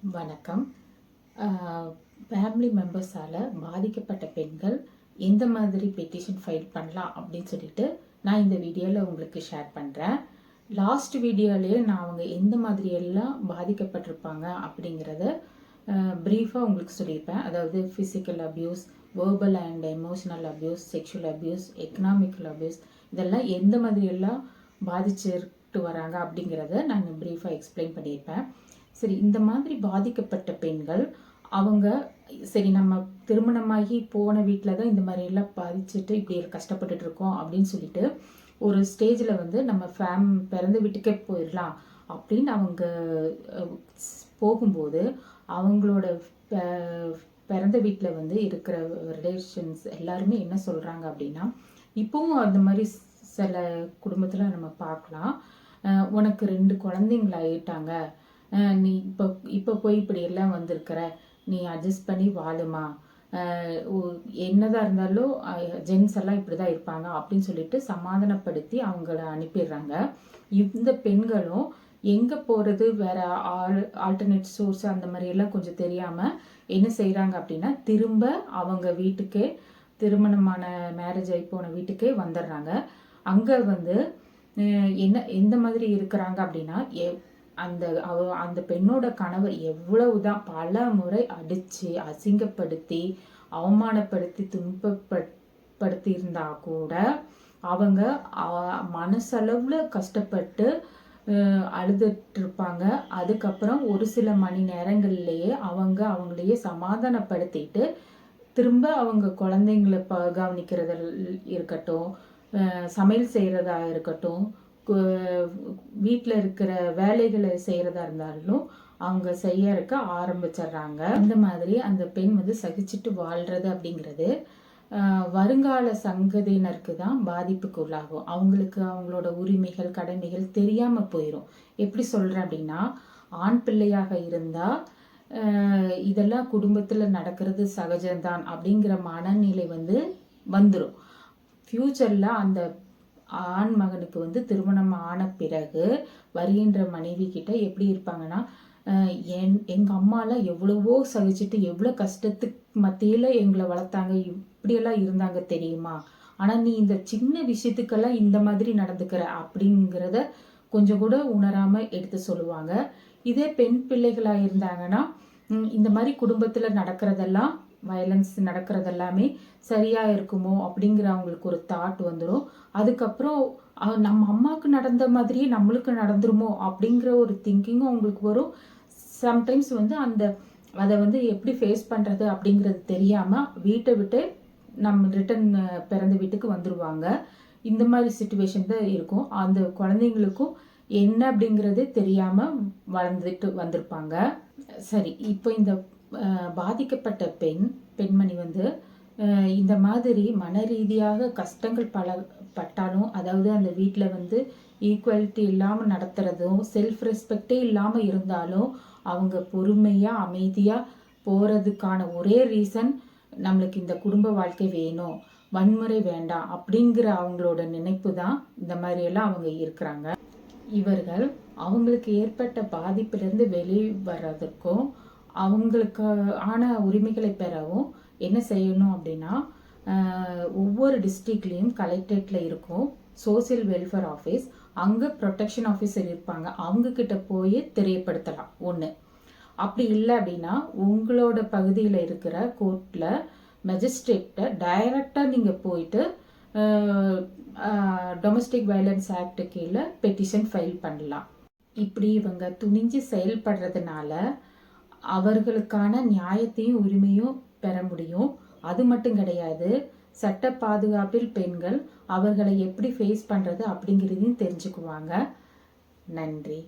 வணக்கம். ஃபேமிலி மெம்பர்ஸால் பாதிக்கப்பட்ட பெண்கள் எந்த மாதிரி பெட்டிஷன் ஃபைல் பண்ணலாம் அப்படின்னு சொல்லிட்டு நான் இந்த வீடியோவில் உங்களுக்கு ஷேர் பண்ணுறேன். லாஸ்ட் வீடியோலேயே நான் அவங்க எந்த மாதிரி எல்லாம் பாதிக்கப்பட்டிருப்பாங்க அப்படிங்கிறத ப்ரீஃபாக உங்களுக்கு சொல்லியிருப்பேன். அதாவது physical abuse, verbal and emotional abuse, sexual abuse, economical abuse, இதெல்லாம் எந்த மாதிரி எல்லாம் பாதிச்சுட்டு வராங்க அப்படிங்கிறத நான் ப்ரீஃபாக எக்ஸ்பிளைன் பண்ணியிருப்பேன். சரி, இந்த மாதிரி பாதிக்கப்பட்ட பெண்கள் அவங்க சரி நம்ம திருமணமாகி போன வீட்டில் தான் இந்த மாதிரி எல்லாம் பாதிச்சுட்டு இப்படி கஷ்டப்பட்டுட்டு இருக்கோம் அப்படின்னு சொல்லிட்டு ஒரு ஸ்டேஜில் வந்து நம்ம பிறந்த வீட்டுக்கே போயிடலாம் அப்படின்னு அவங்க போகும்போது அவங்களோட பிறந்த வீட்டில் வந்து இருக்கிற ரிலேஷன்ஸ் எல்லாருமே என்ன சொல்கிறாங்க அப்படின்னா, இப்போவும் அந்த மாதிரி சில குடும்பத்தில் நம்ம பார்க்கலாம், உனக்கு 2 குழந்தைங்கள ஆயிட்டாங்க, நீ இப்போ போய் இப்படி எல்லாம் வந்திருக்கிற, நீ அட்ஜஸ்ட் பண்ணி வாழுமா, என்னதான் இருந்தாலும் ஜென்ஸ் எல்லாம் இப்படி தான் இருப்பாங்க அப்படின்னு சொல்லிட்டு சமாதானப்படுத்தி அவங்கள அனுப்பிடுறாங்க. இந்த பெண்களும் எங்கே போகிறது, வேற ஆல்டர்னேட் சோர்ஸ் அந்த மாதிரி எல்லாம் கொஞ்சம் தெரியாமல் என்ன செய்கிறாங்க அப்படின்னா, திரும்ப அவங்க வீட்டுக்கே, திருமணமான மேரேஜ் ஆகி போன வீட்டுக்கே வந்துடுறாங்க. அங்கே வந்து எந்த மாதிரி இருக்கிறாங்க அப்படின்னா, அந்த பெண்ணோட கணவர் எவ்வளவுதான் பல முறை அடிச்சு அசிங்கப்படுத்தி அவமானப்படுத்தி துன்பப்படுத்தி இருந்தா கூட அவங்க மனசளவுல கஷ்டப்பட்டு அழுதுட்டு இருப்பாங்க. அதுக்கப்புறம் ஒரு சில மணி நேரங்கள்லயே அவங்களையே சமாதானப்படுத்திட்டு திரும்ப அவங்க குழந்தைங்களை கவனிக்கிறத இருக்கட்டும், சமையல் செய்யறதா இருக்கட்டும், வீட்டில் இருக்கிற வேலைகளை செய்கிறதா இருந்தாலும் அவங்க செய்யறக்க ஆரம்பிச்சிடுறாங்க. அந்த மாதிரி அந்த பெண் வந்து சகிச்சுட்டு வாழ்றது அப்படிங்கிறது வருங்கால சங்கதியினருக்கு தான் பாதிப்புக்கு உள்ளாகும். அவங்களுக்கு அவங்களோட உரிமைகள் கடமைகள் தெரியாமல் போயிடும். எப்படி சொல்கிறேன் அப்படின்னா, ஆண் பிள்ளையாக இருந்தால் இதெல்லாம் குடும்பத்தில் நடக்கிறது சகஜம்தான் அப்படிங்கிற மனநிலை வந்துடும். ஃப்யூச்சரில் அந்த ஆண் மகனுக்கு வந்து திருமணம் ஆன பிறகு வருகின்ற மனைவி கிட்ட எப்படி இருப்பாங்கன்னா, எங்கள் அம்மாலாம் எவ்வளவோ சகிச்சுட்டு எவ்வளோ கஷ்டத்துக்கு மத்தியில் எங்களை வளர்த்தாங்க, இப்படியெல்லாம் இருந்தாங்க தெரியுமா, ஆனால் நீ இந்த சின்ன விஷயத்துக்கெல்லாம் இந்த மாதிரி நடந்துக்கிற அப்படிங்கிறத கொஞ்சம் கூட உணராமல் எடுத்து சொல்லுவாங்க. இதே பெண் பிள்ளைகளாக இருந்தாங்கன்னா, இந்த மாதிரி குடும்பத்தில் நடக்கிறதெல்லாம் வயலன்ஸ் நடக்கிறதெல்லாமே சரியா இருக்குமோ அப்படிங்கிற அவங்களுக்கு ஒரு தாட் வந்துடும். அதுக்கப்புறம் நம்ம அம்மாவுக்கு நடந்த மாதிரியே நம்மளுக்கு நடந்துருமோ அப்படிங்கிற ஒரு திங்கிங்கும் அவங்களுக்கு வரும். சம்டைம்ஸ் அதை எப்படி ஃபேஸ் பண்ணுறது அப்படிங்கிறது தெரியாமல் வீட்டை விட்டு நம்ம ரிட்டன் பிறந்த வீட்டுக்கு வந்துடுவாங்க. இந்த மாதிரி சுச்சுவேஷன் தான் இருக்கும். அந்த குழந்தைங்களுக்கும் என்ன அப்படிங்கிறது தெரியாமல் வளர்ந்துட்டு வந்திருப்பாங்க. சரி, இப்போ இந்த பாதிக்கப்பட்ட பெண்மணி இந்த மாதிரி மன ரீதியாக கஷ்டங்கள் பட்டாலும், அதாவது அந்த வீட்டில் ஈக்குவாலிட்டி இல்லாமல் நடத்துறதும் செல்ஃப் ரெஸ்பெக்டே இல்லாமல் இருந்தாலும் அவங்க பொறுமையாக அமைதியாக போகிறதுக்கான ஒரே ரீசன், நம்மளுக்கு இந்த குடும்ப வாழ்க்கை வேணும், வன்முறை வேண்டாம் அப்படிங்கிற அவங்களோட நினைப்பு தான் இந்த மாதிரியெல்லாம் அவங்க இருக்கிறாங்க. இவர்கள் அவங்களுக்கு ஏற்பட்ட பாதிப்பிலிருந்து வெளியே வர்றதுக்கும் அவங்களுக்கு ஆன உரிமைகளை பெறவும் என்ன செய்யணும் அப்படின்னா, ஒவ்வொரு டிஸ்ட்ரிக்ட்லேயும் கலெக்டரேட்டில் இருக்கும் சோசியல் வெல்ஃபேர் ஆஃபீஸ், அங்கே ப்ரொடெக்ஷன் ஆஃபீஸர் இருப்பாங்க, அவங்கக்கிட்ட போய் தெரியப்படுத்தலாம். ஒன்று. அப்படி இல்லை அப்படின்னா உங்களோட பகுதியில் இருக்கிற கோர்ட்டில் மெஜிஸ்ட்ரேட்டை டைரக்டாக நீங்கள் போயிட்டு டொமஸ்டிக் வயலன்ஸ் ஆக்ட் கீழே பெட்டிஷன் ஃபைல் பண்ணலாம். இப்படி இவங்க துணிஞ்சு செயல்படுறதுனால அவர்களுக்கான நியாயத்தையும் உரிமையும் பெற முடியும். அது மட்டும் கிடையாது, சட்ட பாதுகாப்பில் பெண்கள் அவர்களை எப்படி ஃபேஸ் பண்ணுறது அப்படிங்கிறதையும் தெரிஞ்சுக்குவாங்க. நன்றி.